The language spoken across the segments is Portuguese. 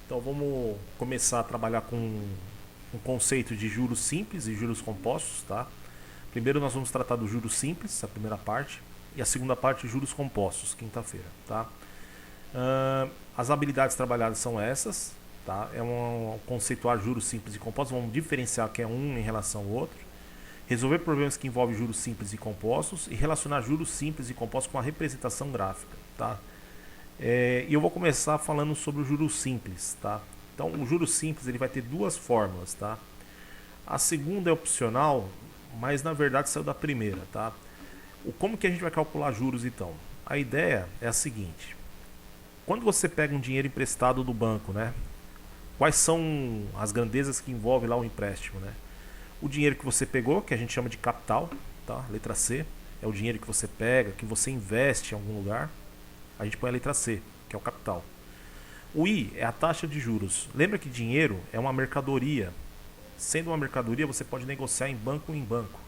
Então vamos começar a trabalhar com um conceito de juros simples e juros compostos, tá? Primeiro nós vamos tratar do juros simples, a primeira parte, e a segunda parte juros compostos, quinta-feira, tá? As habilidades trabalhadas são essas, tá? É um conceituar juros simples e compostos, vamos diferenciar que é um em relação ao outro, resolver problemas que envolvem juros simples e compostos e relacionar juros simples e compostos com a representação gráfica, tá? E eu vou começar falando sobre o juros simples, tá? Então, o juros simples ele vai ter duas fórmulas, tá? A segunda é opcional, mas na verdade saiu da primeira, tá? Como que a gente vai calcular juros então? A ideia é a seguinte: quando você pega um dinheiro emprestado do banco, né? Quais são as grandezas que envolve lá o empréstimo, né? O dinheiro que você pegou, que a gente chama de capital, tá? Letra C, é o dinheiro que você pega, que você investe em algum lugar. A gente põe a letra C, que é o capital. O I é a taxa de juros. Lembra que dinheiro é uma mercadoria. Sendo uma mercadoria, você pode negociar em banco em banco.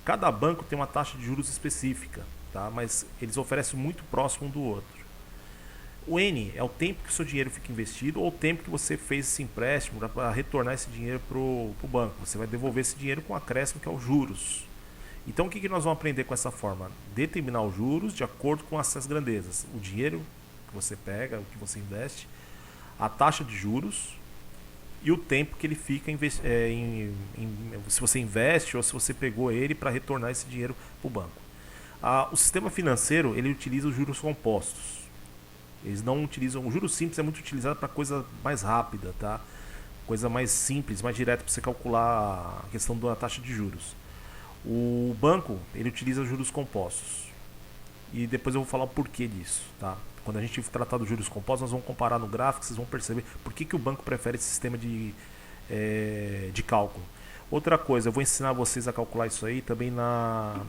Cada banco tem uma taxa de juros específica, tá? Mas eles oferecem muito próximo um do outro. O N é o tempo que o seu dinheiro fica investido ou o tempo que você fez esse empréstimo para retornar esse dinheiro para o banco. Você vai devolver esse dinheiro com acréscimo, que é os juros. Então o que nós vamos aprender com essa forma? Determinar os juros de acordo com essas grandezas. O dinheiro que você pega, o que você investe, a taxa de juros e o tempo que ele fica se você investe ou se você pegou ele para retornar esse dinheiro para o banco. O sistema financeiro ele utiliza os juros compostos. Eles não utilizam. O juros simples é muito utilizado para coisa mais rápida, tá? Coisa mais simples, mais direta para você calcular a questão da taxa de juros. O banco ele utiliza juros compostos e depois eu vou falar o porquê disso, tá? Quando a gente tratar dos juros compostos, nós vamos comparar no gráfico, vocês vão perceber por que o banco prefere esse sistema de cálculo. Outra coisa, eu vou ensinar vocês a calcular isso aí também na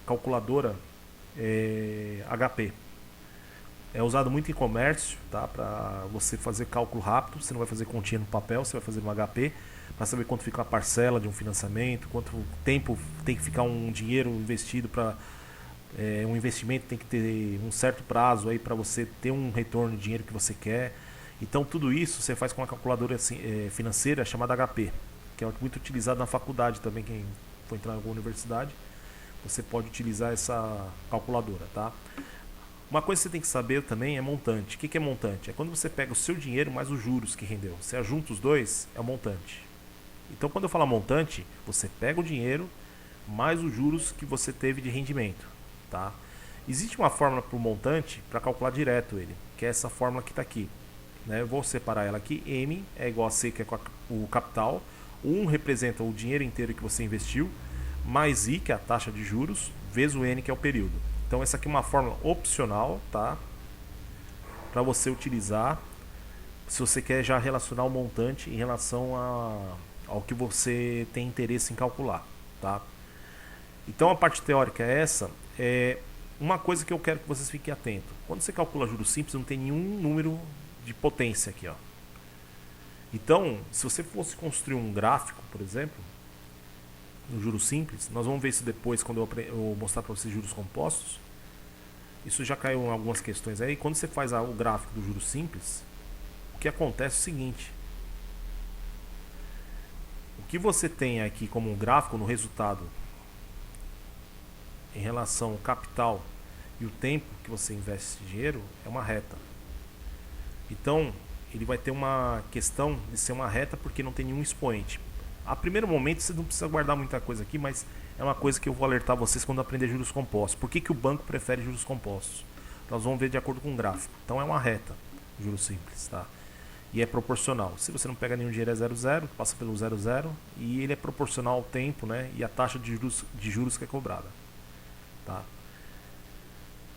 calculadora HP. É usado muito em comércio, tá? Para você fazer cálculo rápido. Você não vai fazer continha no papel, você vai fazer no HP para saber quanto fica a parcela de um financiamento, quanto tempo tem que ficar um dinheiro investido para um investimento tem que ter um certo prazo aí para você ter um retorno de dinheiro que você quer. Então tudo isso você faz com uma calculadora financeira chamada HP, que é muito utilizada na faculdade também. Quem for entrar em alguma universidade, você pode utilizar essa calculadora, tá? Uma coisa que você tem que saber também é montante. O que é montante? É quando você pega o seu dinheiro mais os juros que rendeu. Você ajunta os dois, é o montante. Então, quando eu falar montante, você pega o dinheiro mais os juros que você teve de rendimento, tá? Existe uma fórmula para o montante para calcular direto ele, que é essa fórmula que está aqui, né? Eu vou separar ela aqui. M é igual a C, que é o capital. 1 representa o dinheiro inteiro que você investiu, mais I, que é a taxa de juros, vezes o N, que é o período. Então essa aqui é uma fórmula opcional, tá? Para você utilizar se você quer já relacionar o montante em relação ao que você tem interesse em calcular, tá? Então a parte teórica é essa. Uma coisa que eu quero que vocês fiquem atentos. Quando você calcula juros simples, não tem nenhum número de potência aqui, ó. Então, se você fosse construir um gráfico, por exemplo, no juros simples, nós vamos ver isso depois quando eu mostrar para vocês juros compostos. Isso já caiu em algumas questões aí. Quando você faz o gráfico do juros simples, o que acontece é o seguinte: o que você tem aqui como um gráfico no resultado em relação ao capital e o tempo que você investe esse dinheiro é uma reta. Então ele vai ter uma questão de ser uma reta porque não tem nenhum expoente. A primeiro momento você não precisa guardar muita coisa aqui, mas é uma coisa que eu vou alertar vocês quando aprender juros compostos. Por que o banco prefere juros compostos? Nós vamos ver de acordo com o gráfico. Então é uma reta, juros simples, tá? E é proporcional. Se você não pega nenhum dinheiro é 0,0, passa pelo 0,0 e ele é proporcional ao tempo, né? E a taxa de juros que é cobrada, tá?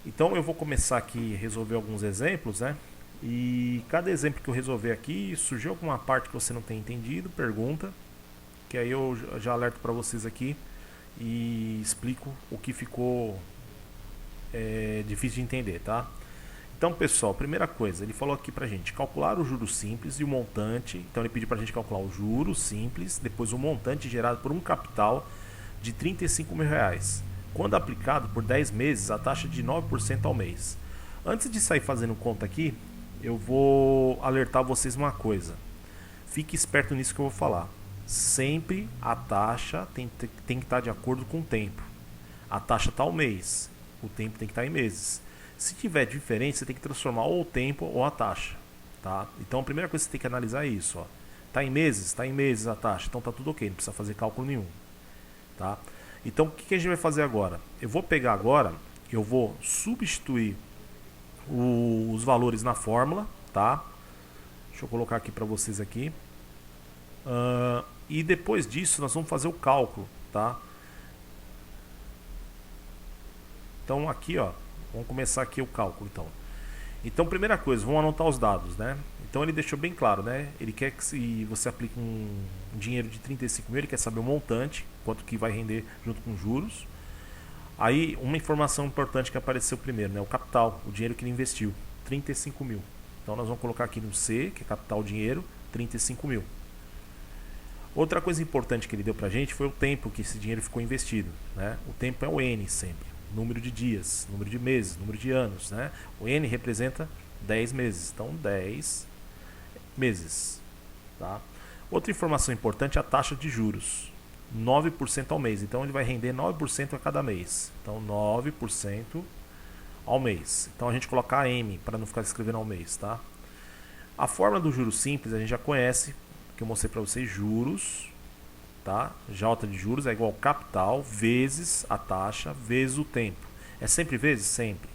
Então eu vou começar aqui a resolver alguns exemplos, né? E cada exemplo que eu resolver aqui, surgiu alguma parte que você não tem entendido, pergunta, que aí eu já alerto para vocês aqui e explico o que ficou difícil de entender, tá? Então, pessoal, primeira coisa, ele falou aqui pra gente calcular o juros simples e o montante. Então ele pediu pra gente calcular o juros simples, depois o montante gerado por um capital de R$ 35.000. Quando aplicado por 10 meses, a taxa de 9% ao mês. Antes de sair fazendo conta aqui, eu vou alertar vocês uma coisa. Fique esperto nisso que eu vou falar. Sempre a taxa tem que estar de acordo com o tempo. A taxa está ao mês, o tempo tem que estar em meses. Se tiver diferença, você tem que transformar ou o tempo ou a taxa. Tá? Então a primeira coisa que você tem que analisar é isso. Está em meses? Está em meses a taxa, então está tudo ok, não precisa fazer cálculo nenhum. Tá? Então o que a gente vai fazer agora? Eu vou pegar agora, eu vou substituir os valores na fórmula, tá? Deixa eu colocar aqui para vocês aqui. E depois disso nós vamos fazer o cálculo, tá? Então aqui, vamos começar aqui o cálculo, então primeira coisa, vamos anotar os dados, né? Então ele deixou bem claro, né? Ele quer que se você aplique um dinheiro de 35 mil, ele quer saber o montante, quanto que vai render junto com juros. Aí uma informação importante que apareceu primeiro, né? O capital, o dinheiro que ele investiu, 35 mil. Então nós vamos colocar aqui no C, que é capital dinheiro, 35 mil. Outra coisa importante que ele deu pra gente foi o tempo que esse dinheiro ficou investido, né? O tempo é o N sempre. Número de dias, número de meses, número de anos, né? O N representa 10 meses, então 10 meses, tá? Outra informação importante é a taxa de juros, 9% ao mês, então ele vai render 9% a cada mês, então 9% ao mês. Então a gente coloca a M para não ficar escrevendo ao mês, tá? A fórmula do juros simples a gente já conhece, que eu mostrei para vocês, juros, tá? J de juros é igual ao capital vezes a taxa vezes o tempo. É sempre vezes? Sempre.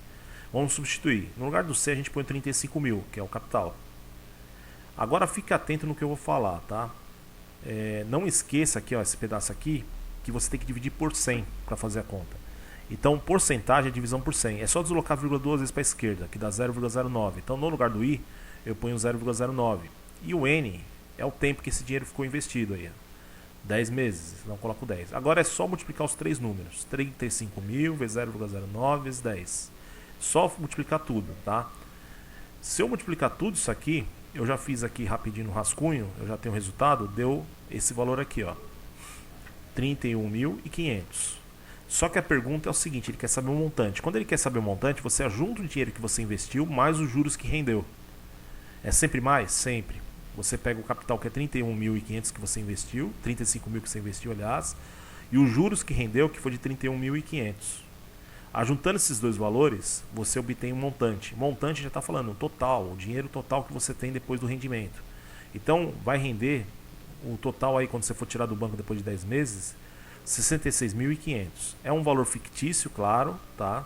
Vamos substituir. No lugar do C a gente põe 35 mil, que é o capital. Agora fique atento no que eu vou falar, tá? Não esqueça aqui, esse pedaço aqui, que você tem que dividir por 100 para fazer a conta. Então, porcentagem é divisão por 100. É só deslocar a vírgula duas vezes para a esquerda, que dá 0,09. Então, no lugar do I, eu ponho 0,09. E o N é o tempo que esse dinheiro ficou investido aí. 10 meses, não coloco 10. Agora é só multiplicar os três números. 35 mil vezes 0,09 vezes 10. Só multiplicar tudo, tá? Se eu multiplicar tudo isso aqui, eu já fiz aqui rapidinho no rascunho, eu já tenho o resultado, deu esse valor aqui, 31.500. Só que a pergunta é o seguinte, ele quer saber o montante. Quando ele quer saber o montante, você ajunta o dinheiro que você investiu mais os juros que rendeu. É sempre mais? Sempre. Você pega o capital que é 31.500 que você investiu, 35 mil que você investiu, aliás, e os juros que rendeu, que foi de 31.500. Ajuntando esses dois valores, você obtém um montante. Montante já está falando o total, o dinheiro total que você tem depois do rendimento. Então, vai render o total aí, quando você for tirar do banco depois de 10 meses, 66.500. É um valor fictício, claro, tá?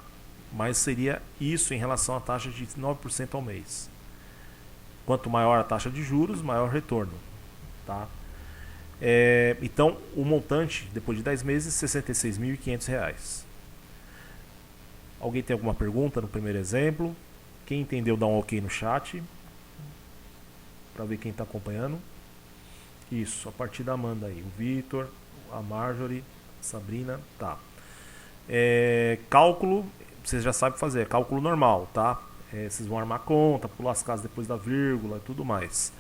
Mas seria isso em relação à taxa de 9% ao mês. Quanto maior a taxa de juros, maior o retorno, tá? Então, o montante, depois de 10 meses, R$ 66.500. Alguém tem alguma pergunta no primeiro exemplo? Quem entendeu, dá um ok no chat, para ver quem está acompanhando. Isso, a partir da Amanda aí. O Vitor, a Marjorie, a Sabrina, tá. Cálculo, vocês já sabem fazer, é cálculo normal, tá? Vocês vão armar conta, pular as casas depois da vírgula e tudo mais.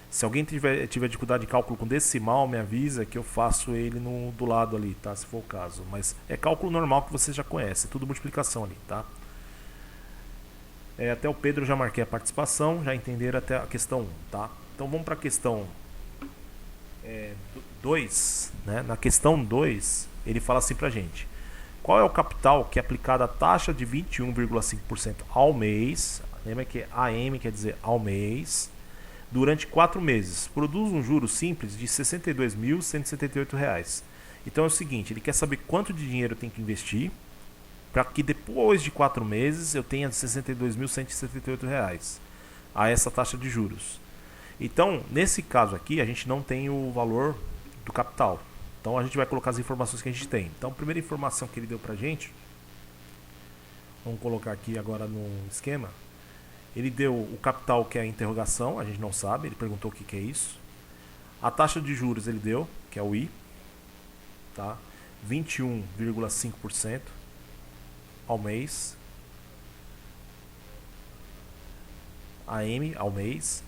Se alguém tiver dificuldade de cálculo com decimal, me avisa que eu faço ele do lado ali, tá? Se for o caso. Mas é cálculo normal que vocês já conhecem, tudo multiplicação ali, tá? Até o Pedro já marquei a participação, já entenderam até a questão 1, tá? Então vamos para a questão 2, né? Na questão 2, ele fala assim pra gente. Qual é o capital que é aplicado a taxa de 21,5% ao mês? Lembra que AM quer dizer ao mês. Durante 4 meses. Produz um juro simples de R$ 62.178. Então é o seguinte, ele quer saber quanto de dinheiro tem que investir para que depois de 4 meses eu tenha R$ 62.178 a essa taxa de juros. Então, nesse caso aqui, a gente não tem o valor do capital. Então a gente vai colocar as informações que a gente tem. Então a primeira informação que ele deu pra gente, vamos colocar aqui agora no esquema. Ele deu o capital, que é a interrogação, a gente não sabe, ele perguntou o que é isso. A taxa de juros ele deu, que é o I, tá? 21,5% ao mês. AM ao mês.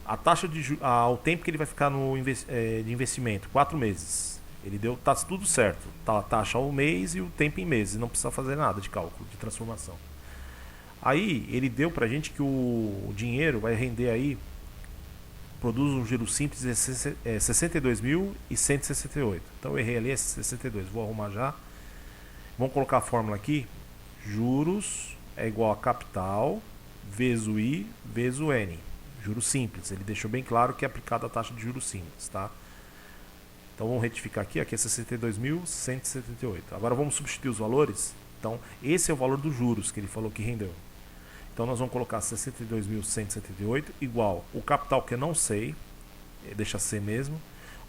A taxa de o tempo que ele vai ficar de investimento, 4 meses. Ele deu, tá tudo certo, tá a taxa ao mês e o tempo em meses, não precisa fazer nada de cálculo, de transformação. Aí ele deu pra gente que o dinheiro vai render aí, produz um giro simples de 62.168. Então eu errei ali, é 62. Vou arrumar já. Vamos colocar a fórmula aqui. Juros é igual a capital vezes o I vezes o N. Juros simples. Ele deixou bem claro que é aplicado a taxa de juros simples, tá? Então vamos retificar aqui, aqui é 62.178. Agora vamos substituir os valores. Então esse é o valor dos juros que ele falou que rendeu. Então nós vamos colocar 62.178 igual o capital, que eu não sei, deixa ser mesmo.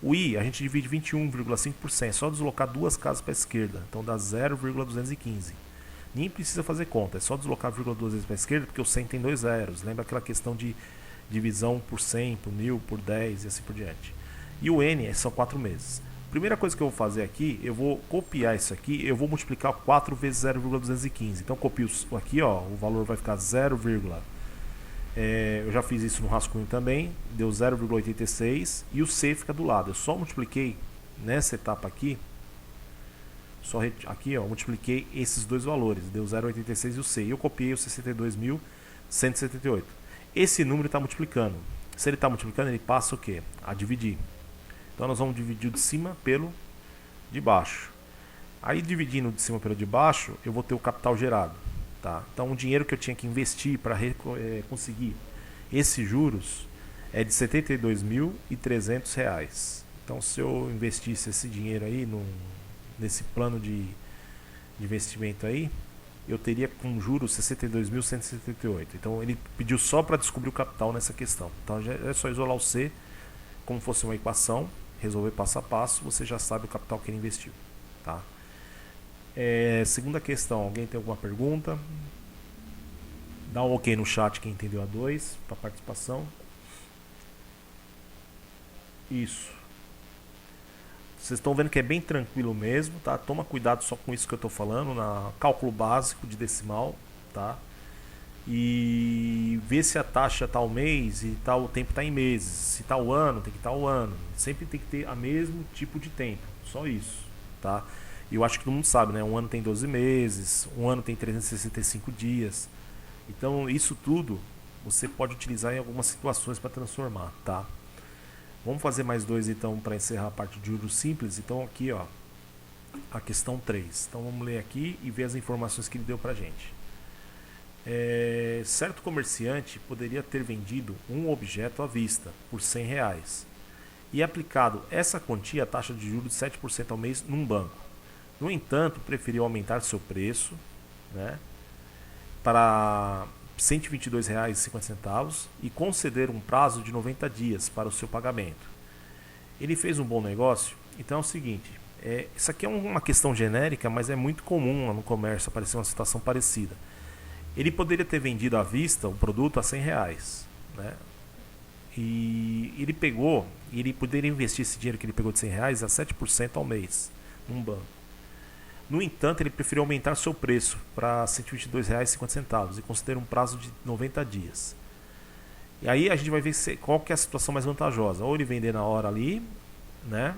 O I a gente divide 21,5%, é só deslocar duas casas para a esquerda, então dá 0,215. Nem precisa fazer conta, é só deslocar 0,2 para a esquerda, porque o 100 tem dois zeros. Lembra aquela questão de divisão por 100, por 1000, por 10 e assim por diante. E o N são 4 meses. Primeira coisa que eu vou fazer aqui, eu vou copiar isso aqui, eu vou multiplicar 4 vezes 0,215. Então copio aqui, ó, o valor vai ficar 0, eu já fiz isso no rascunho também, deu 0,86 e o C fica do lado. Eu só multipliquei nessa etapa aqui, aqui ó, multipliquei esses dois valores, deu 0,86 e o C. E eu copiei o 62.178. Esse número está multiplicando. Se ele está multiplicando, ele passa o quê? A dividir. Então nós vamos dividir o de cima pelo de baixo. Aí dividindo de cima pelo de baixo, eu vou ter o capital gerado. Tá? Então o dinheiro que eu tinha que investir para conseguir esses juros é de R$ 72.300. Então se eu investisse esse dinheiro aí nesse plano de investimento aí, eu teria com juros 62.178. Então ele pediu só para descobrir o capital nessa questão. Então é só isolar o C como fosse uma equação, resolver passo a passo, você já sabe o capital que ele investiu. Tá? Segunda questão, alguém tem alguma pergunta? Dá um ok no chat quem entendeu a 2 para participação. Isso. Vocês estão vendo que é bem tranquilo mesmo, tá? Toma cuidado só com isso que eu estou falando, na cálculo básico de decimal, tá? E ver se a taxa está ao mês e tá, o tempo está em meses. Se está o ano, tem que estar o ano. Sempre tem que ter o mesmo tipo de tempo, só isso, tá? E eu acho que todo mundo sabe, né? Um ano tem 12 meses, um ano tem 365 dias. Então isso tudo você pode utilizar em algumas situações para transformar, tá? Vamos fazer mais dois então para encerrar a parte de juros simples. Então aqui ó, a questão 3. Então vamos ler aqui e ver as informações que ele deu para a gente. Certo comerciante poderia ter vendido um objeto à vista por R$100 e aplicado essa quantia à taxa de juros de 7% ao mês num banco. No entanto, preferiu aumentar seu preço, né, para R$ 122,50 e conceder um prazo de 90 dias para o seu pagamento. Ele fez um bom negócio? Então é o seguinte, isso aqui é uma questão genérica, mas é muito comum no comércio aparecer uma situação parecida. Ele poderia ter vendido à vista o produto a R$100, né? E ele pegou, ele poderia investir esse dinheiro que ele pegou de R$100 a 7% ao mês num banco. No entanto, ele preferiu aumentar seu preço para R$ 122,50 e considera um prazo de 90 dias. E aí a gente vai ver qual que é a situação mais vantajosa. Ou ele vender na hora ali, né?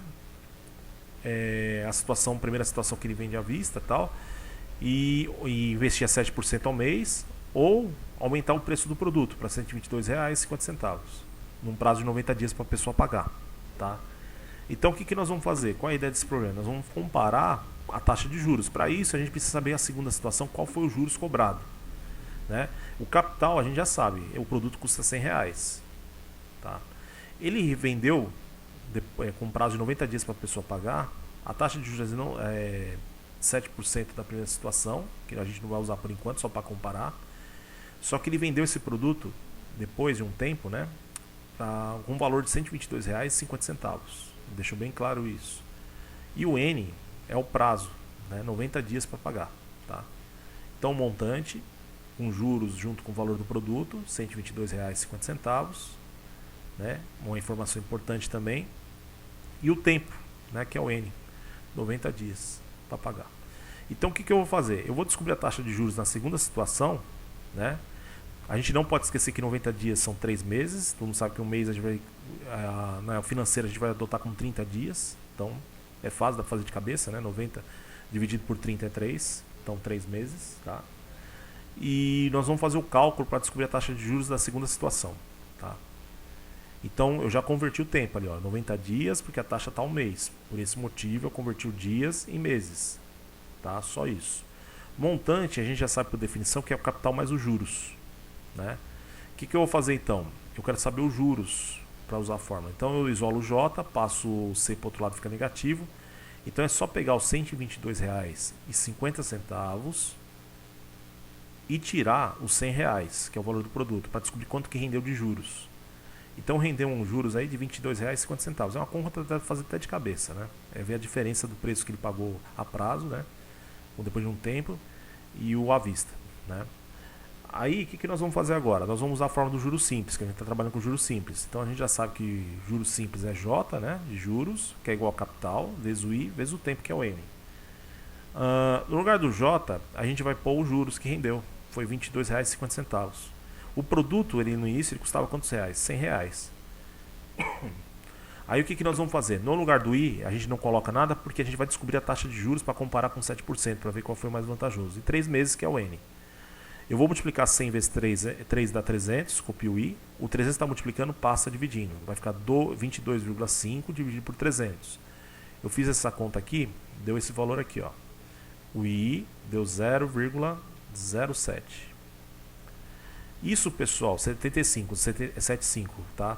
A primeira situação que ele vende à vista, tal, e investir a 7% ao mês, ou aumentar o preço do produto para R$ 122,50 num prazo de 90 dias para a pessoa pagar, tá? Então o que nós vamos fazer? Qual é a ideia desse programa? Nós vamos comparar a taxa de juros. Para isso a gente precisa saber a segunda situação, qual foi o juros cobrado, né? O capital a gente já sabe, o produto custa R$100, tá? Ele vendeu com prazo de 90 dias para a pessoa pagar. A taxa de juros não é 7% da primeira situação, que a gente não vai usar por enquanto, só para comparar. Só que ele vendeu esse produto depois de um tempo, né, com um valor de R$ 122,50. Deixou bem claro isso. E o N é o prazo, né, 90 dias para pagar, tá? Então o montante com juros junto com o valor do produto, R$ 122,50, né, uma informação importante também. E o tempo, né, que é o N, 90 dias para pagar. Então o que eu vou fazer? Eu vou descobrir a taxa de juros na segunda situação, né? A gente não pode esquecer que 90 dias são 3 meses. Todo mundo sabe que um mês a gente vai, na financeira a gente vai adotar com 30 dias. Então é fácil, dá pra fazer de cabeça, né? 90 dividido por 30 é 3, então 3 meses, tá? e nós vamos fazer o cálculo para descobrir a taxa de juros da segunda situação, tá? Então eu já converti o tempo ali, ó, 90 dias, porque a taxa está um mês. Por esse motivo eu converti os dias em meses, tá? Só isso. Montante a gente já sabe por definição que é o capital mais os juros, né? O que eu vou fazer então? Eu quero saber os juros para usar a fórmula. Então eu isolo o J, passo o C para o outro lado, fica negativo. Então é só pegar os R$ 122,50 e tirar os R$ 100, que é o valor do produto, para descobrir quanto que rendeu de juros. Então rendeu uns juros aí de R$ 22,50. É uma conta que deve fazer até de cabeça, né? É ver a diferença do preço que ele pagou a prazo, né? Ou depois de um tempo, e o à vista, né? Aí, o que nós vamos fazer agora? Nós vamos usar a fórmula do juros simples, que a gente está trabalhando com juros simples. Então a gente já sabe que juros simples é J, né, de juros, que é igual a capital, vezes o I, vezes o tempo, que é o N. No lugar do J, a gente vai pôr os juros que rendeu. Foi R$ 22,50. O produto, ele no início, ele custava quantos reais? R$ 100. Aí o que nós vamos fazer? No lugar do I, a gente não coloca nada, porque a gente vai descobrir a taxa de juros para comparar com 7%, para ver qual foi o mais vantajoso. E 3 meses, que é o N. Eu vou multiplicar 100 vezes 3 dá 300, copio o I. O 300 está multiplicando, passa dividindo. Vai ficar 22,5 dividido por 300. Eu fiz essa conta aqui, deu esse valor aqui, ó. O I deu 0,07. Isso, pessoal, 75, tá?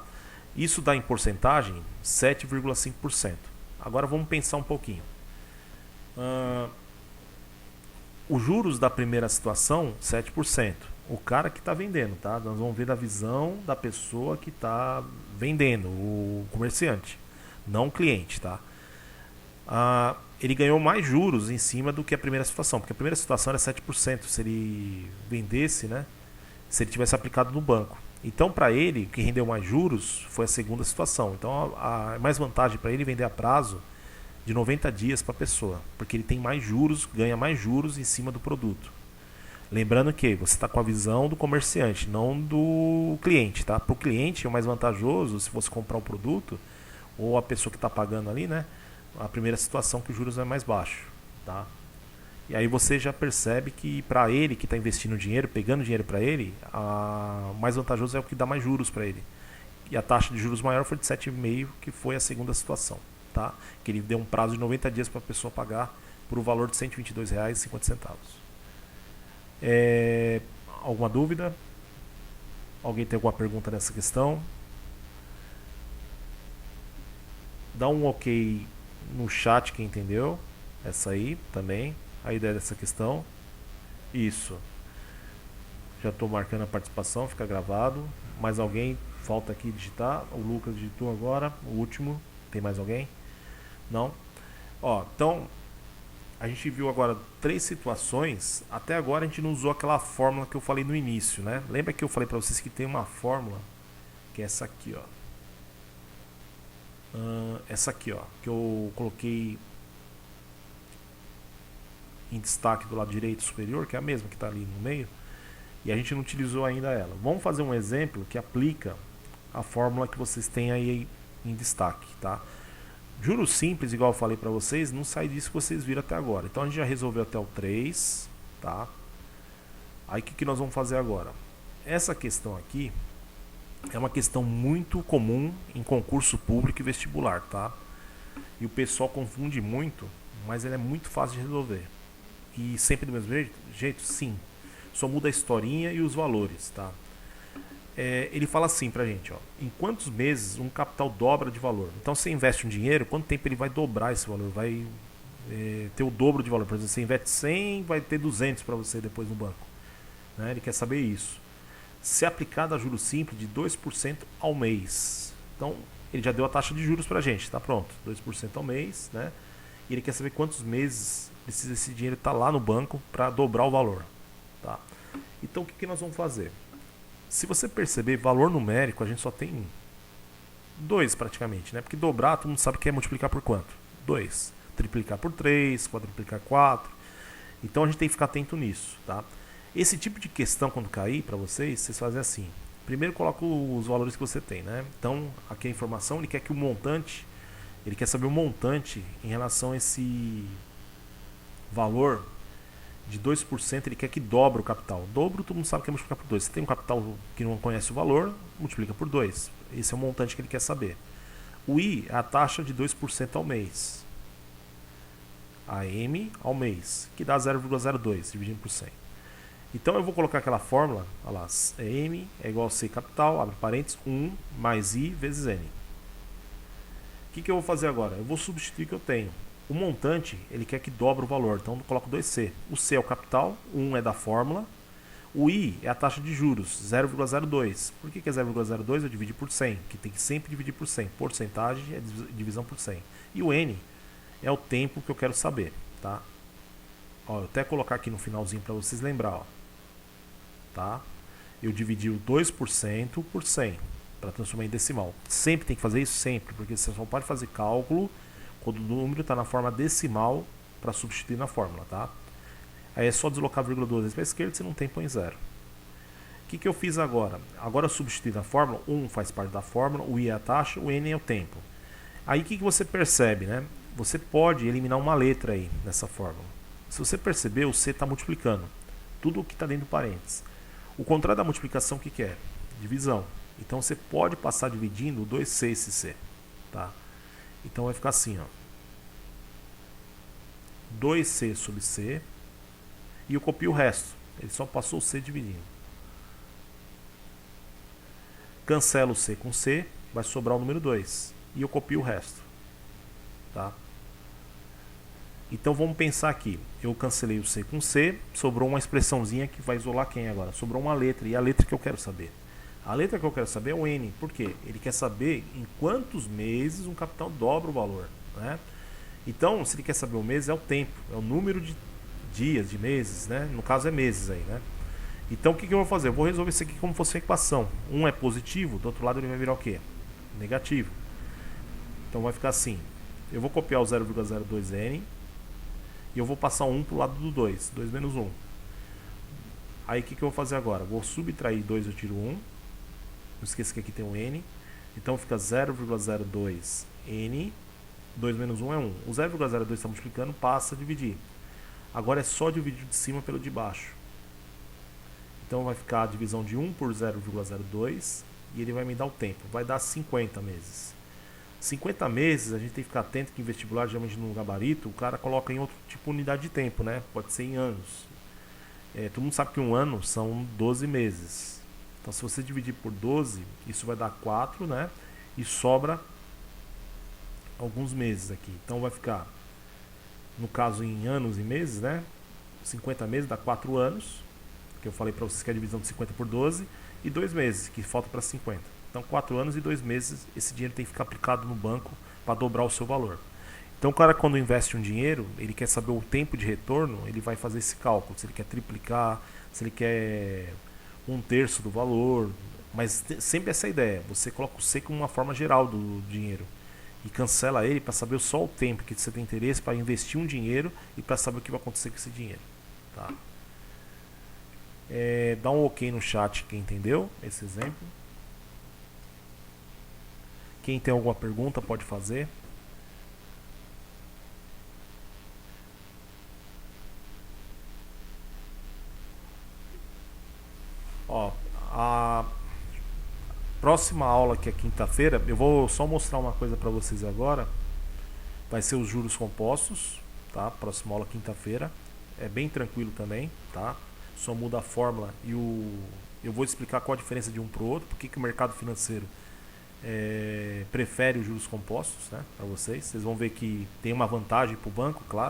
Isso dá em porcentagem 7,5%. Agora vamos pensar um pouquinho. Os juros da primeira situação, 7%. O cara que está vendendo, tá? Nós vamos ver da visão da pessoa que está vendendo, o comerciante, não o cliente, tá? Ele ganhou mais juros em cima do que a primeira situação, porque a primeira situação era 7% se ele vendesse, né? Se ele tivesse aplicado no banco. Então, para ele, o que rendeu mais juros foi a segunda situação. Então, a mais vantagem para ele vender a prazo de 90 dias para a pessoa, porque ele tem mais juros, ganha mais juros em cima do produto. Lembrando que você está com a visão do comerciante, não do cliente, tá? Para o cliente é mais vantajoso se você comprar o produto ou a pessoa que está pagando ali, né? A primeira situação que os juros é mais baixo, tá? E aí você já percebe que para ele que está investindo dinheiro, pegando dinheiro para ele, o mais vantajoso é o que dá mais juros para ele. E a taxa de juros maior foi de 7,5, que foi a segunda situação. Tá? Que ele deu um prazo de 90 dias para a pessoa pagar por o valor de R$ 122,50. Alguma dúvida? Alguém tem alguma pergunta nessa questão? Dá um ok no chat quem entendeu. Essa aí também, a ideia dessa questão. Isso. Já estou marcando a participação, fica gravado. Mais alguém? Falta aqui digitar. O Lucas digitou agora, o último. Tem mais alguém? Não? Então a gente viu agora 3 situações. Até agora a gente não usou aquela fórmula que eu falei no início, né? Lembra que eu falei para vocês que tem uma fórmula que é essa aqui, ó. Essa aqui, ó, que eu coloquei em destaque do lado direito superior, que é a mesma que está ali no meio, e a gente não utilizou ainda ela. Vamos fazer um exemplo que aplica a fórmula que vocês têm aí em destaque, tá? Juros simples, igual eu falei para vocês, não sai disso que vocês viram até agora. Então a gente já resolveu até o 3, tá? Aí o que nós vamos fazer agora? Essa questão aqui é uma questão muito comum em concurso público e vestibular, tá? E o pessoal confunde muito, mas ela é muito fácil de resolver. E sempre do mesmo jeito? Sim. Só muda a historinha e os valores, tá? Ele fala assim pra gente, ó, em quantos meses um capital dobra de valor? Então você investe um dinheiro, quanto tempo ele vai dobrar esse valor? Vai ter o dobro de valor. Por exemplo, você investe 100, vai ter 200 para você depois no banco, né? Ele quer saber isso. Se aplicado a juros simples de 2% ao mês. Então ele já deu a taxa de juros pra gente, tá pronto, 2% ao mês, né? E ele quer saber quantos meses precisa esse dinheiro estar lá no banco para dobrar o valor, tá? Então o que nós vamos fazer? Se você perceber, valor numérico a gente só tem 2 praticamente, né? Porque dobrar, todo mundo sabe que é multiplicar por quanto? 2. Triplicar por 3, quadruplicar 4. Então a gente tem que ficar atento nisso, tá? Esse tipo de questão, quando cair para vocês fazem assim. Primeiro coloca os valores que você tem, né? Então aqui a informação, ele quer que o montante, ele quer saber o montante em relação a esse valor de 2%, ele quer que dobre o capital. Dobro, todo mundo sabe que é multiplicar por 2. Se tem um capital que não conhece o valor, multiplica por 2. Esse é o montante que ele quer saber. O I é a taxa de 2% ao mês. A M ao mês, que dá 0,02 dividindo por 100. Então eu vou colocar aquela fórmula, olha lá, M é igual a C capital, abre parênteses, 1 mais I vezes N. O que eu vou fazer agora? Eu vou substituir o que eu tenho. O montante, ele quer que dobre o valor, então eu coloco 2C. O C é o capital, 1 é da fórmula. O I é a taxa de juros, 0,02. Por que é 0,02? Eu dividi por 100, que tem que sempre dividir por 100. Porcentagem é divisão por 100. E o N é o tempo que eu quero saber, tá? Ó, eu até colocar aqui no finalzinho para vocês lembrar, ó. Tá? Eu dividi o 2% por 100 para transformar em decimal. Sempre tem que fazer isso, sempre, porque você só pode fazer cálculo quando o número está na forma decimal para substituir na fórmula, tá? Aí é só deslocar 0,2 vezes para a esquerda, você não tem, põe zero. O que eu fiz agora? Agora eu substituí na fórmula, 1 faz parte da fórmula, o I é a taxa, o N é o tempo. Aí o que você percebe, né? Você pode eliminar uma letra aí nessa fórmula. Se você perceber, o C está multiplicando tudo o que está dentro do parênteses. O contrário da multiplicação, o que é? Divisão. Então você pode passar dividindo 2C esse C. Tá? Então vai ficar assim, ó. 2C sobre C. E eu copio o resto. Ele só passou o C dividindo. Cancelo o C com C. Vai sobrar o número 2. E eu copio o resto. Tá? Então vamos pensar aqui. Eu cancelei o C com C. Sobrou uma expressãozinha que vai isolar quem agora? Sobrou uma letra. E a letra que eu quero saber. A letra que eu quero saber é o N. Por quê? Ele quer saber em quantos meses um capital dobra o valor. Né? Então, se ele quer saber o mês, é o tempo. É o número de dias, de meses. Né? No caso, é meses aí. Né? Então, o que eu vou fazer? Eu vou resolver isso aqui como fosse uma equação. Um é positivo, do outro lado ele vai virar o quê? Negativo. Então, vai ficar assim. Eu vou copiar o 0,02N. E eu vou passar 1 para o lado do 2. 2 menos 1. Aí, o que eu vou fazer agora? Vou subtrair 2, eu tiro 1. Não esqueça que aqui tem um N. Então fica 0,02 N. 2 menos 1 é 1. O 0,02 está multiplicando, passa a dividir. Agora é só dividir de cima pelo de baixo. Então vai ficar a divisão de 1 por 0,02. E ele vai me dar o tempo. Vai dar 50 meses. 50 meses, a gente tem que ficar atento que em vestibular, geralmente no gabarito, o cara coloca em outro tipo de unidade de tempo, né? Pode ser em anos. Todo mundo sabe que um ano são 12 meses. Então, se você dividir por 12, isso vai dar 4, né? E sobra alguns meses aqui. Então, vai ficar, no caso, em anos e meses, né? 50 meses dá 4 anos, que eu falei para vocês que é a divisão de 50 por 12, e 2 meses, que falta para 50. Então, 4 anos e 2 meses, esse dinheiro tem que ficar aplicado no banco para dobrar o seu valor. Então, o cara, quando investe um dinheiro, ele quer saber o tempo de retorno, ele vai fazer esse cálculo. Se ele quer triplicar, se ele quer 1/3 do valor. Mas sempre essa ideia. Você coloca o C como uma forma geral do dinheiro. E cancela ele para saber só o tempo que você tem interesse para investir um dinheiro e para saber o que vai acontecer com esse dinheiro. Tá? Dá um ok no chat quem entendeu esse exemplo. Quem tem alguma pergunta pode fazer. Ó, a próxima aula, que é quinta-feira, eu vou só mostrar uma coisa para vocês agora. Vai ser os juros compostos, tá? Próxima aula, quinta-feira. É bem tranquilo também, tá? Só muda a fórmula e eu vou explicar qual a diferença de um para o outro, porque que o mercado financeiro prefere os juros compostos, né? Para vocês. Vocês vão ver que tem uma vantagem para o banco, claro.